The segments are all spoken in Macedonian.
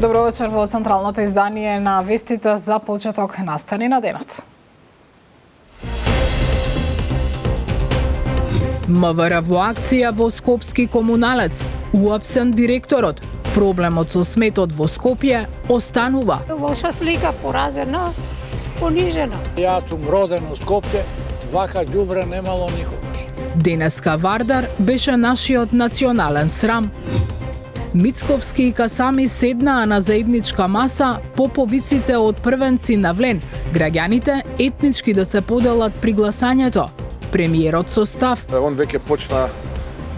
Добро вечер во централното издание на вестите за почеток настани на денот. МВР во акција во Скопски комуналец. Уапсен директорот. Проблемот со сметот во Скопје останува. Лоша слика, поразена, понижена. Јас сум роден во Скопје, вака ѓубре немало никогаш. Денеска Вардар беше нашиот национален срам. Мицковски и Касами седнаа на заедничка маса по повиците од првенци на Влен. Граѓаните етнички да се поделат при гласањето. Премиерот со став. Он веќе почна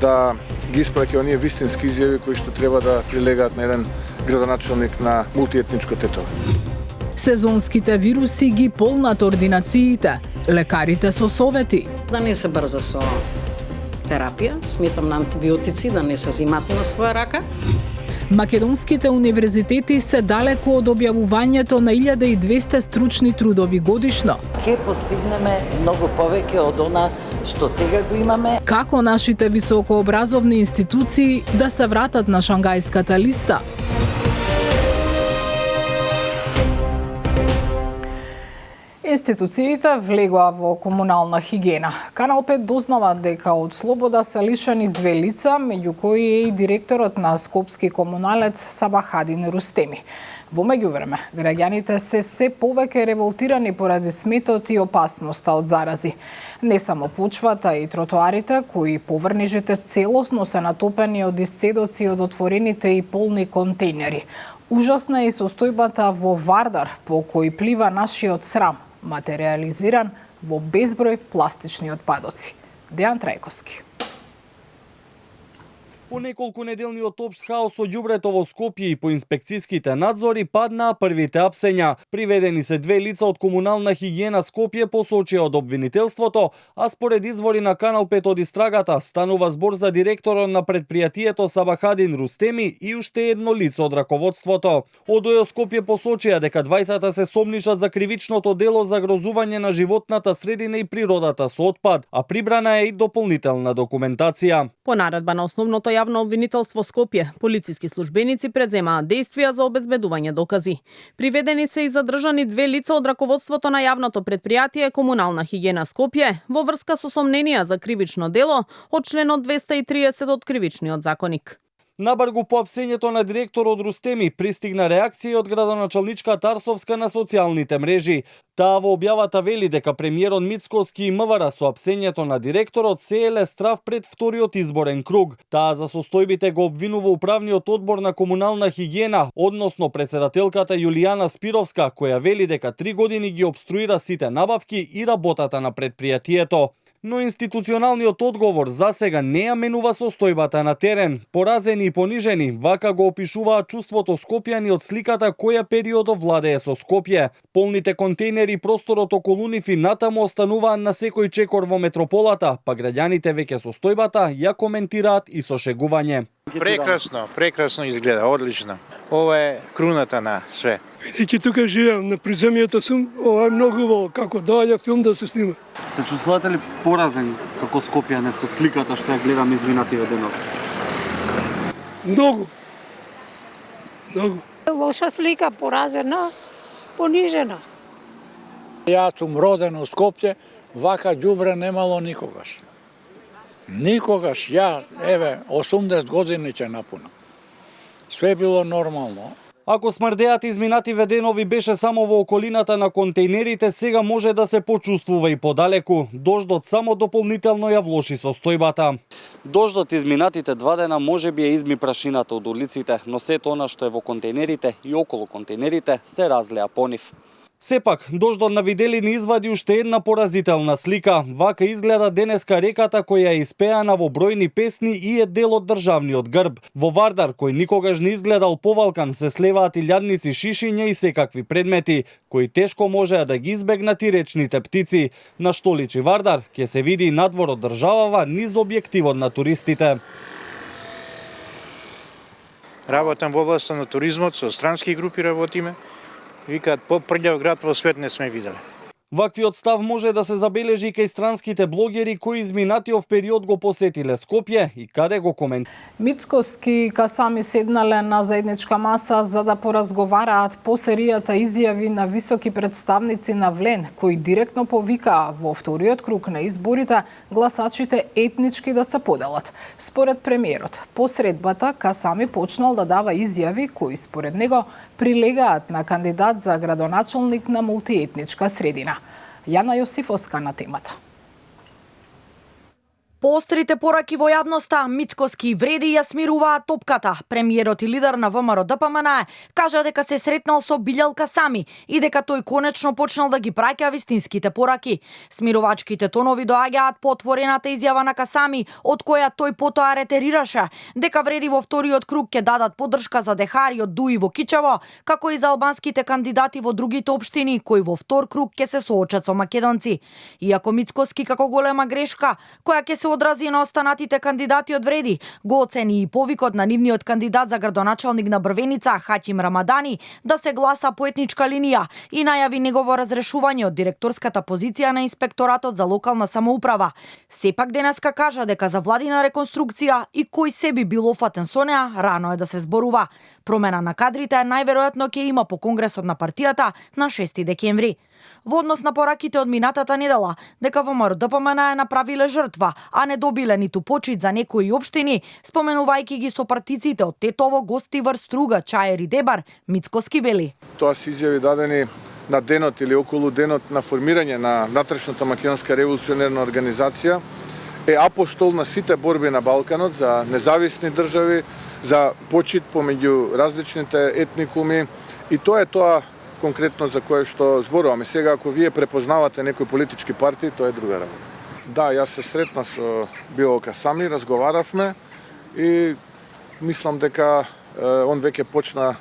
да ги испраќа оние вистински изјави кои што треба да прилегаат на еден градоначелник на мултиетничко тетово. Сезонските вируси ги полнат ординациите. Лекарите со совети. Да не се брза со терапија, сметам на антибиотици, да не се зимат на своја рака. Македонските универзитети се далеку од објавувањето на 1200 стручни трудови годишно. Ке постигнеме многу повеќе од она што сега го имаме. Како нашите високообразовни институции да се вратат на Шангајската листа? Институциите влегоа во комунална хигиена. Канал 5 дознава дека од слобода се лишени 2 лица, меѓу кои е и директорот на Скопски комуналец Сабахадин Рустеми. Во меѓувреме, граѓаните се повеќе револтирани поради сметот и опасноста од зарази. Не само почвата и тротоарите, кои поврнежите целосно се натопени од исцедоци од отворените и полни контейнери. Ужасна е и состојбата во Вардар, по кој плива нашиот срам, материализиран во безброј пластични отпадоци. Дејан Трајковски. По неколку неделни од општ хаос од ѓубрето во Скопје и по инспекцијските надзори паднаа првите апсења. Приведени се 2 лица од комунална хигиена Скопје, посочија од обвинителството, а според извори на Канал 5 од истрагата станува збор за директорот на предпријатието Сабахадин Рустеми и уште едно лице од раководството. Од ОЈО Скопје посочија дека двајцата се сомнишат за кривичното дело за грозување на животната средина и природата со отпад, а прибрана е и дополнителна документација. По наредба на основното јавно обвинителство Скопје, полициски службеници преземаат действија за обезбедување докази. Приведени се и задржани 2 лица од раководството на јавното предпријатие Комунална хигиена Скопје во врска со сомненија за кривично дело од членот 230 од Кривичниот законик. Набргу по апсењето на директорот Рустеми пристигна реакција од градоначалничка Тарсовска на социјалните мрежи. Таа во објавата вели дека премиерот Мицковски и МВР со апсењето на директорот се еле страв пред вториот изборен круг. Таа за состојбите го обвинува управниот одбор на комунална хигиена, односно председателката Јулијана Спировска, која вели дека 3 години ги обструира сите набавки и работата на предпријатието. Но институционалниот одговор за сега не ја менува состојбата на терен. Поразени и понижени, вака го опишуваат чувството скопјани од сликата која периодов владее со Скопје. Полните контейнери и просторот околу нив и натаму остануваат на секој чекор во метрополата, па граѓаните веќе состојбата ја коментираат и со шегување. Прекрасно изгледа, одлично. Ова е круната на све. Бидејќи тука живеам, на приземјето сум, ова е многу убаво, како доаѓа филм да се снима. Се чувствувате ли поразени како скопјанец од сликата што ја гледам изминативе денови? Многу. Лоша слика, поразена, понижена. Јас сум роден во Скопје, вака ѓубре немало никогаш. Никогаш, 80 години ќе напунам. Све било нормално. Ако смрдеат изминативе денови беше само во околината на контейнерите, сега може да се почувствува и подалеку. Дождот само дополнително ја влоши состојбата. Дождот изминатите 2 дена може би ја изми прашината од улиците, но сето она што е во контейнерите и околу контейнерите се разлеа по нив. Сепак, дождот на виделини извади уште една поразителна слика. Вака изгледа денеска реката која е испеана во бројни песни и е дел од државниот грб. Во Вардар, кој никогаш не изгледал повалкан, се слеваат илјадници шишиња и секакви предмети, кои тешко можеа да ги избегнат и речните птици. На што личи Вардар, ќе се види и надвор од државава низ објективот на туристите. Работам во областа на туризмот, со странски групи работиме. Викаат, попрљав град во свет не сме виделе. Ваквиот став може да се забележи кај странските блогери кои изминатиот период го посетиле Скопје и каде го коментираат. Мицкоски и Касами седнале на заедничка маса за да поразговараат по серијата изјави на високи представници на ВЛЕН, кои директно повикаа во вториот круг на изборите гласачите етнички да се поделат. Според премиерот, по средбата Касами почнал да дава изјави кои според него прилегаат на кандидат за градоначалник на мултиетничка средина. Јана Јосифовска на темата. Поострите пораки во јавноста, Мицкоски вреди ја смируваат топката. Премиерот и лидер на ВМРО ДПМН кажа дека се сретнал со Билјал Касами и дека тој конечно почнал да ги праќа вистинските пораки. Смирувачките тонови доаѓаат по отворената изјава на Касами, од која тој потоа ретерираше дека вреди во вториот круг ќе дадат поддршка за Дехари од Дуи во Кичево, како и за албанските кандидати во другите општини кои во втор круг ќе се соочат со македонци. Иако Мицкоски како голема грешка која ќе се одрази на останатите кандидати од вреди, го оцени и повикот на нивниот кандидат за градоначалник на Брвеница, Хатим Рамадани, да се гласа по етничка линија и најави негово разрешување од директорската позиција на Инспекторатот за локална самоуправа. Сепак денеска кажа дека за владина реконструкција и кој се би бил офатен со неа, рано е да се зборува. Промена на кадрите најверојатно ќе има по конгресот на партијата на 6 декември. Во однос на пораките од минатата недела, дека ВМРО ДПМН направиле жртва, а не добиле ниту почит за некои општини, споменувајќи ги сопартиците од Тетово, Гостивар, Струга, Чаер и Дебар, Мицкоски вели. Тоа се изјави дадени на денот или околу денот на формирање на натрешната македонска револуционерна организација, е апостол на сите борби на Балканот за независни држави, за почит помеѓу различните етникуми, и тоа е тоа конкретно за кое што зборуваме. Сега, ако вие препознавате некои политички партии, тоа е друга работа. Да, јас се сретнав со Билјал Касами, разговаравме и мислам дека он веќе почна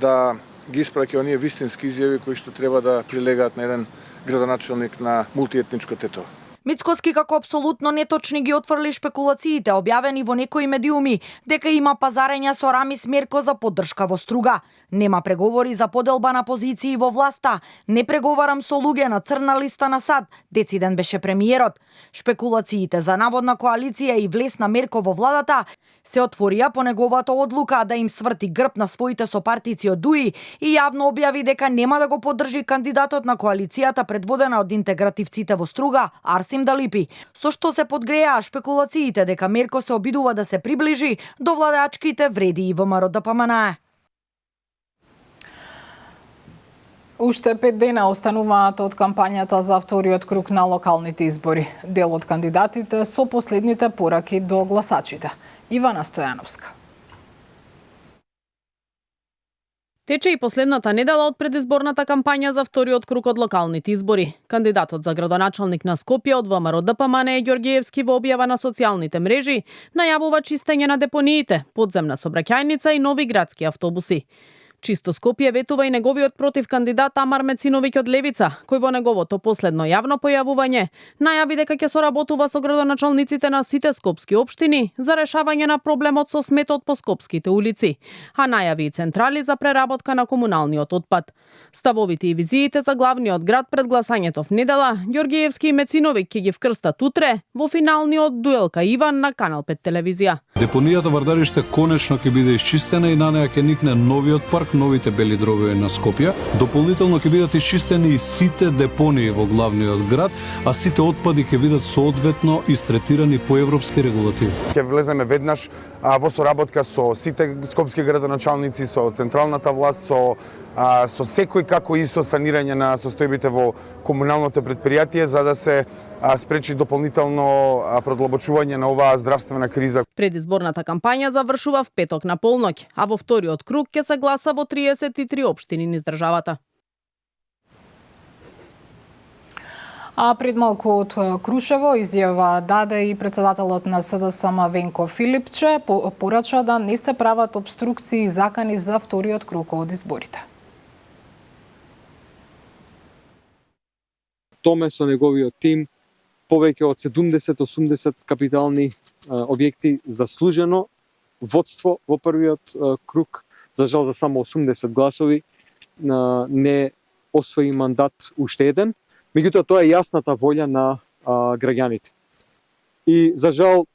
да ги испраќа оние вистински изјави кои што треба да прилегаат на еден градоначалник на мултиетничко Тетово. Мицкоски како апсолутно неточни ги отфрли шпекулациите објавени во некои медиуми дека има пазарења со Рамис Мерко за поддршка во Струга. Нема преговори за поделба на позиции во власта. Не преговарам со луѓе на црна листа на САД, дециден беше премиерот. Шпекулациите за наводна коалиција и влез на Мерко во владата се отворија по неговата одлука да им сврти грб на своите сопартици од Дуи и јавно објави дека нема да го поддржи кандидатот на коалицијата предводена од интегративците во Струга, Арсим Далипи, со што се подгреаа шпекулациите дека Мерко се обидува да се приближи до владачките вреди и ВМРО ДПМН. Уште 5 дена остануваат од кампањата за вториот круг на локалните избори. Дел од кандидатите со последните пораки до гласачите. Ивана Стојановска. Тече и последната недела од предизборната кампања за вториот круг од локалните избори. Кандидатот за градоначалник на Скопје од ВМРО ДПМН Ѓорѓиевски во објава на социјалните мрежи најавува чистење на депониите, подземна сообраќајница и нови градски автобуси. Чисто Скопје ветува и неговиот против кандидат Амар Мециновиќ од Левица, кој во неговото последно јавно појавување најави дека ќе соработува со градоначалниците на сите скопски општини за решавање на проблемот со сметот по скопските улици, а најави и централи за преработка на комуналниот отпад. Ставовите и визиите за главниот град пред гласањето в недела, Ѓорѓиевски и Мециновиќ ќе ги вкрстат утре во финалниот дуел кај Иван на Канал 5 телевизија. Депонијата Вардарище конечно ќе биде исчистена и на неа ќе никне новиот парк, новите бели дробови на Скопје. Дополнително ќе бидат исчистени сите депонии во главниот град, а сите отпади ќе бидат соодветно истретирани по европски регулативи. Ќе влеземе веднаш во соработка со сите скопски градоначалници, со централната власт, со секој, како и со санирање на состојбите во комуналното предпријатие за да се спречи дополнително продлабочување на оваа здравствена криза. Предизборната кампања завршува в петок на полноќ, а во вториот круг ќе се гласа во 33 општини низ државата. А пред малку од Крушево изјава даде и председателот на СДСМ Венко Филипче, порача да не се прават обструкции и закани за вториот круг од изборите. Томе со неговиот тим повеќе од 70-80 капитални објекти заслужено, водство во првиот круг, за жал за само 80 гласови, не освои мандат уште еден, Меѓутоа, тоа е јасната волја на граѓаните. И, за жал,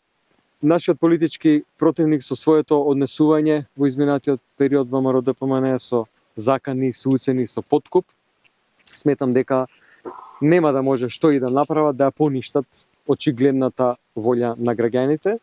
нашиот политички противник со своето однесување во изминатиот период ВМРО ДПМН со закани, со уцени, со подкуп, сметам дека нема да може што и да направат да ја поништат очигледната волја на граѓаните.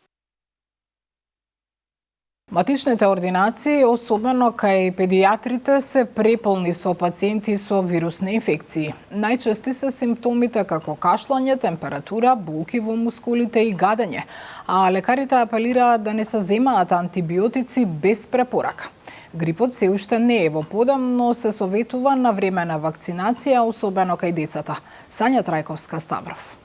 Матичните ординации, особено кај педијатрите, се преполни со пациенти со вирусни инфекции. Најчести се симптомите како кашлање, температура, болки во мускулите и гадење, а лекарите апелираат да не се земаат антибиотици без препорака. Грипот се уште не е во подем, но се советува на време на вакцинација, особено кај децата. Сања Трајковска, Ставров.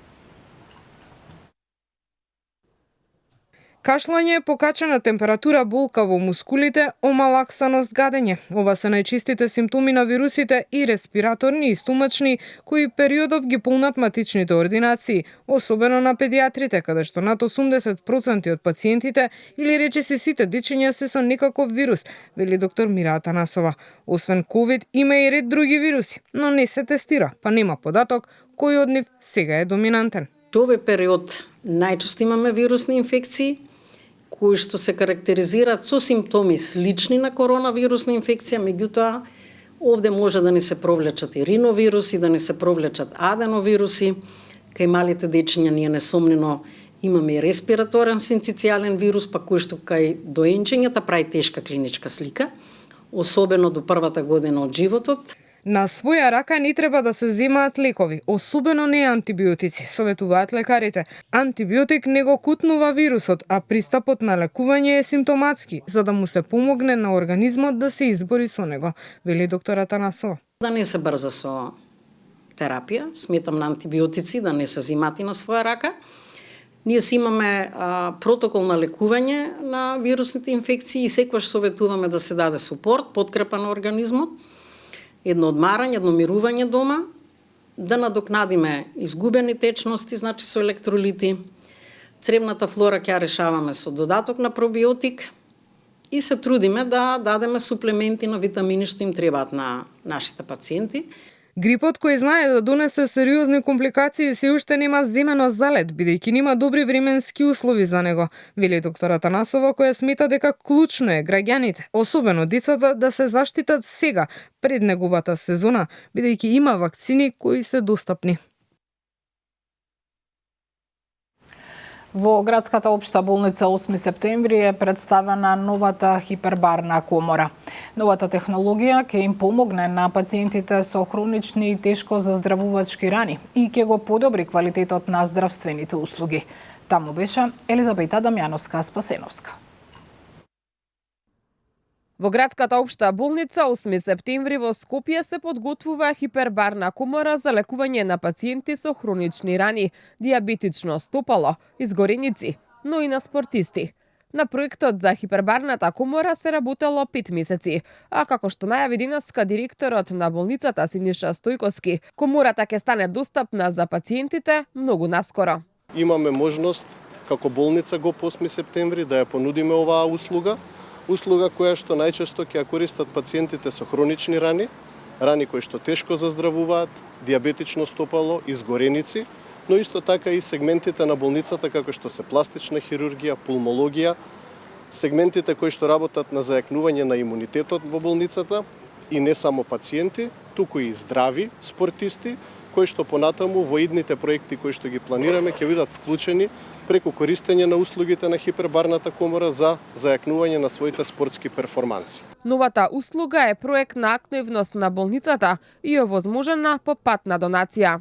Кашлање, покачена температура, болка во мускулите, омалаксаност, гадење. Ова се најчистите симптоми на вирусите и респираторни и стомачни, кои периодов ги полнат матичните ординации, особено на педијатрите, каде што над 80% од пациентите или речиси сите дечиња се со некаков вирус, вели доктор Мира Атанасова. Освен ковид, има и ред други вируси, но не се тестира, па нема податок кој од нив сега е доминантен. Во овој период најчесто имаме вирусни инфекции, кои што се карактеризираат со симптоми слични на коронавирусна инфекција, меѓутоа овде може да не се провлечат и риновируси, да не се провлечат аденовируси. Кај малите дечиња ние несомнено имаме и респираторен синцитијален вирус, па кој што кај доенчењата прави тешка клиничка слика, особено до првата година од животот. На своја рака не треба да се земаат лекови, особено не антибиотици, советуваат лекарите. Антибиотик не го кутнува вирусот, а пристапот на лекување е симптоматски, за да му се помогне на организмот да се избори со него, вели доктор Атанасова. Да не се брза со терапија, сметам на антибиотици, да не се земати на своја рака. Ние си имаме протокол на лекување на вирусните инфекции и секогаш советуваме да се даде супорт, подкрепа на организмот, едно одмарање, едно мирување дома, да надокнадиме изгубени течности, значи со електролити. Цревната флора ќе решаваме со додаток на пробиотик и се трудиме да дадеме суплементи на витамини што им требаат на нашите пациенти. Грипот, кој знае да донесе сериозни компликации, се уште нема земено залет, бидејќи нема добри временски услови за него, вели доктор Атанасова, која смета дека клучно е граѓаните, особено децата, да се заштитат сега, пред неговата сезона, бидејќи има вакцини кои се достапни. Во градската општа болница 8 септември е представена новата хипербарна комора. Новата технологија ќе им помогне на пациентите со хронични и тешко заздравувачки рани и ќе го подобри квалитетот на здравствените услуги. Таму беше Елизабета Дамјановска-Спасеновска. Во градската општа болница 8 септември во Скопје се подготвува хипербарна комора за лекување на пациенти со хронични рани, диабетично стопало, изгореници, но и на спортисти. На проектот за хипербарната комора се работело 5 месеци, а како што најави денеска директорот на болницата Синиша Стојковски, комората ќе стане достапна за пациентите многу наскоро. Имаме можност како болница го 8 септември да ја понудиме оваа услуга која што најчесто ќе ја користат пациентите со хронични рани, рани кои што тешко заздравуваат, диабетично стопало, изгореници, но исто така и сегментите на болницата како што се пластична хирургија, пулмологија, сегментите кои што работат на зајакнување на имунитетот во болницата и не само пациенти, туку и здрави спортисти, кои што понатаму во идните проекти кои што ги планираме ќе бидат вклучени преку користење на услугите на хипербарната комора за зајакнување на своите спортски перформанси. Новата услуга е проект на активност на болницата и е овозможена по пат на донација.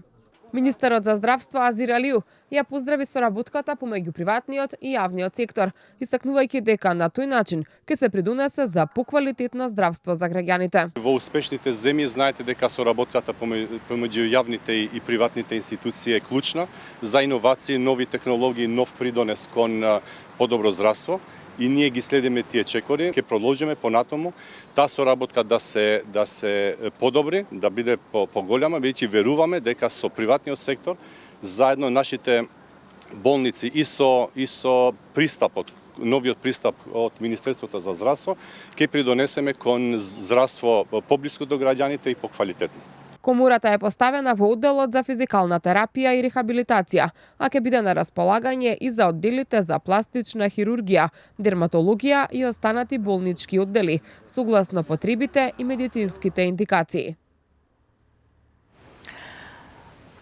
Министерот за здравство Азир Алиу ја поздрави соработката помеѓу приватниот и јавниот сектор, истакнувајќи дека на тој начин ќе се придонесе за поквалитетно здравство за граѓаните. Во успешните земји знаете дека соработката помеѓу јавните и приватните институции е клучна за иновации, нови технологии, нов придонес кон подобро здравство. И ние ги следиме тие чекори, ќе продолжиме понатаму таа соработка да се подобри, да биде поголема, бидејќи веруваме дека со приватниот сектор заедно нашите болници и со пристапот, новиот пристап од Министерството за здравство, ќе придонесеме кон здравство поблиску до граѓаните и поквалитетно. Комората е поставена во одделот за физикална терапија и рехабилитација, а ќе биде на располагање и за одделите за пластична хирургија, дерматологија и останати болнички оддели, согласно потребите и медицинските индикации.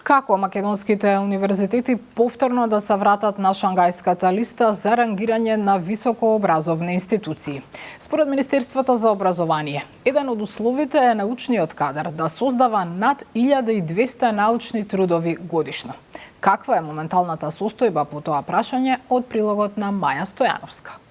Како македонските универзитети повторно да се вратат на Шангајската листа за рангирање на високообразовни институции? Според Министерството за образование, еден од условите е научниот кадар да создава над 1200 научни трудови годишно. Каква е моменталната состојба по тоа прашање од прилогот на Маја Стојановска?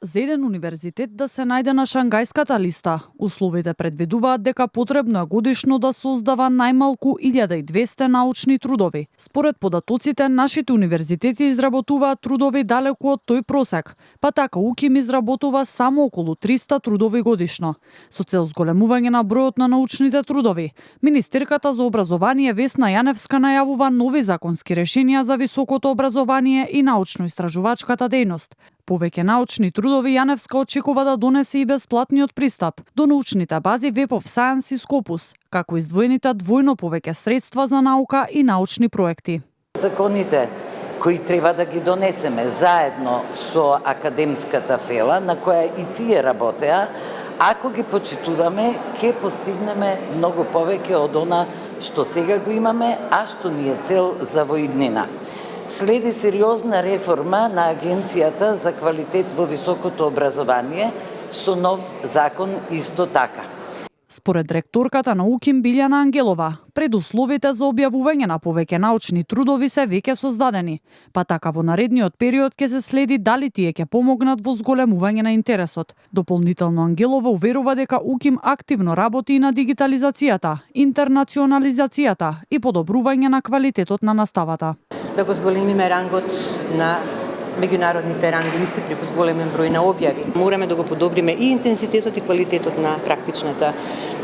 За еден универзитет да се најде на Шангајската листа, условите предвидуваат дека потребно е годишно да создава најмалку 1200 научни трудови. Според податоците, нашите универзитети изработуваат трудови далеку од тој просек, па така УКИМ изработува само околу 300 трудови годишно. Со цел зголемување на бројот на научните трудови, Министерката за образование Весна Јаневска најавува нови законски решенија за високото образование и научно-истражувачката дејност. Повеќе научни трудови Јаневска очекува да донесе и бесплатниот пристап до научните бази Web of Science и Scopus, како издвоените двојно повеќе средства за наука и научни проекти. Законите кои треба да ги донесеме заедно со академската фела, на која и тие работеа, ако ги почитуваме, ќе постигнеме многу повеќе од она што сега го имаме, а што ни е цел за воиднина. Следи сериозна реформа на Агенцијата за квалитет во високото образование со нов закон исто така. Според ректорката на УКИМ Билјана Ангелова, предусловите за објавување на повеќе научни трудови се веќе создадени, па така во наредниот период ќе се следи дали тие ќе помогнат во зголемување на интересот. Дополнително Ангелова уверува дека УКИМ активно работи и на дигитализацијата, интернационализацијата и подобрување на квалитетот на наставата. Да го зголемиме рангот на меѓународните ранг листи преку зголемен број на објави. Мораме да го подобриме и интензитетот и квалитетот на практичната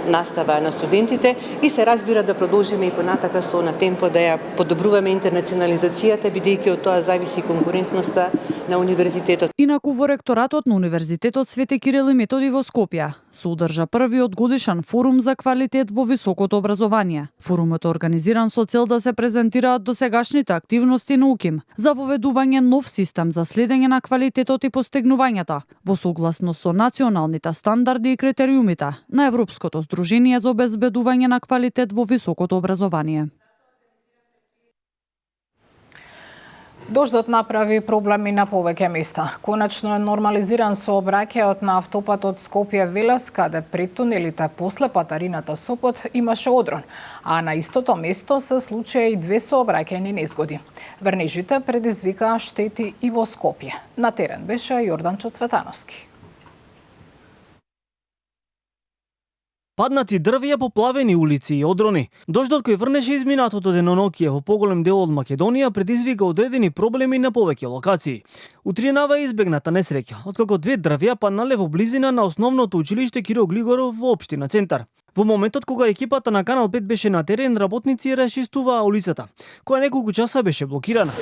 настава на студентите и се разбира да продолжиме и понатака со на темпо да ја подобруваме интернационализацијата, бидејќи од тоа зависи конкурентноста на универзитетот. Инаку во ректоратот на Универзитетот Свети Кирил и Методи во Скопје се одржа првиот годишен форум за квалитет во високото образование. Форумот е организиран со цел да се презентираат досегашните активности на УКИМ за воведување нов систем за следење на квалитетот и постигнувањата во согласност со националните стандарди и критериумите на Европското Сдружение за обезбедување на квалитет во високото образование. Дождот направи проблеми на повеќе места. Конечно е нормализиран сообраќајот на автопатот Скопје-Велес, каде пред тунелите после Патарината Сопот имаше одрон, а на истото место се случија и две сообраќајни незгоди. Врнежите предизвикаа штети и во Скопје. На терен беше Јорданчо Цветановски. Паднати дрвја, поплавени улици и одрони. Дождот кој врнеше изминатото денонокие во поголем дел од Македонија предизвика одредени проблеми на повеќе локации. Утринава е избегната несреќа, откако две дрвја паднале во близина на основното училиште Киро Глигоров во општина Центар. Во моментот кога екипата на Канал 5 беше на терен, работници расчистуваа улицата, која неколку часа беше блокирана.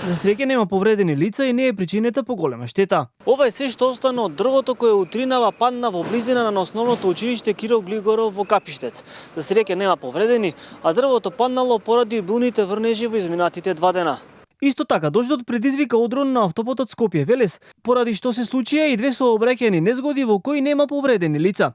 За среќа нема повредени лица и не е причинета поголема штета. Ова е се што остана од дрвото кое утринава падна во близина на основното училиште Киро Глигоров во Капиштец. За среќа нема повредени, а дрвото паднало поради обилните врнежи во изминатите 2 дена. Исто така, дождот предизвика одрон на автопатот Скопје-Велес, поради што се случија и две сообраќајни незгоди во кои нема повредени лица.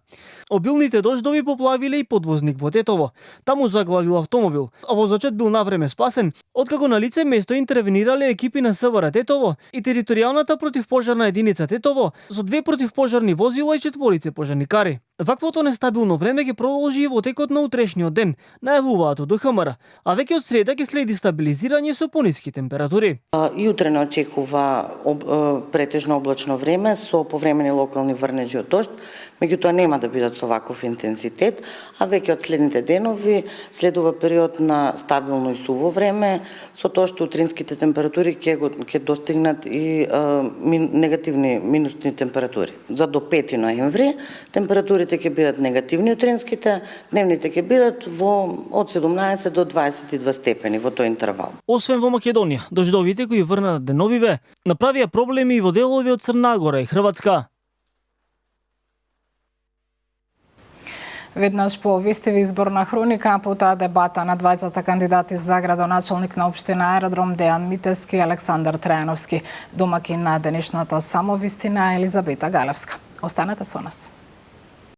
Обилните дождови поплавиле и подвозник во Тетово. Таму заглавил автомобил, а возачот бил навреме спасен, откако на лице место интервенирале екипи на СВР Тетово и територијалната противпожарна единица Тетово со 2 противпожарни возила и 4 пожарникари. Ваквото нестабилно време ќе продолжи и во текот на утрешниот ден, најавуваат од ДХМР, а веќе од среда ќе следи стабилизирање со пониски температури. И утре не очекува претежно облачно време со повремени локални врнежи од дожд, меѓутоа нема да бидат со ваков интензитет, а веќе од следните денови следува период на стабилно и суво време, со тоа што утринските температури ќе достигнат и негативни минусни температури. За до 5 ноември температурите ќе бидат негативни утринските, дневните ќе бидат од 17 до 22 степени во тој интервал. Освен во Македонија, дождовите кои врнат деновиве направија проблеми и во делови од Црна Гора и Хрватска. Веднаш по вестиви изборна хроника, потоа дебата на двајцата кандидати за градоначалник на општина Аеродром Дејан Митевски и Александар Трајановски. Домакин на денешната самовистина Елизабета Галевска. Останете со нас.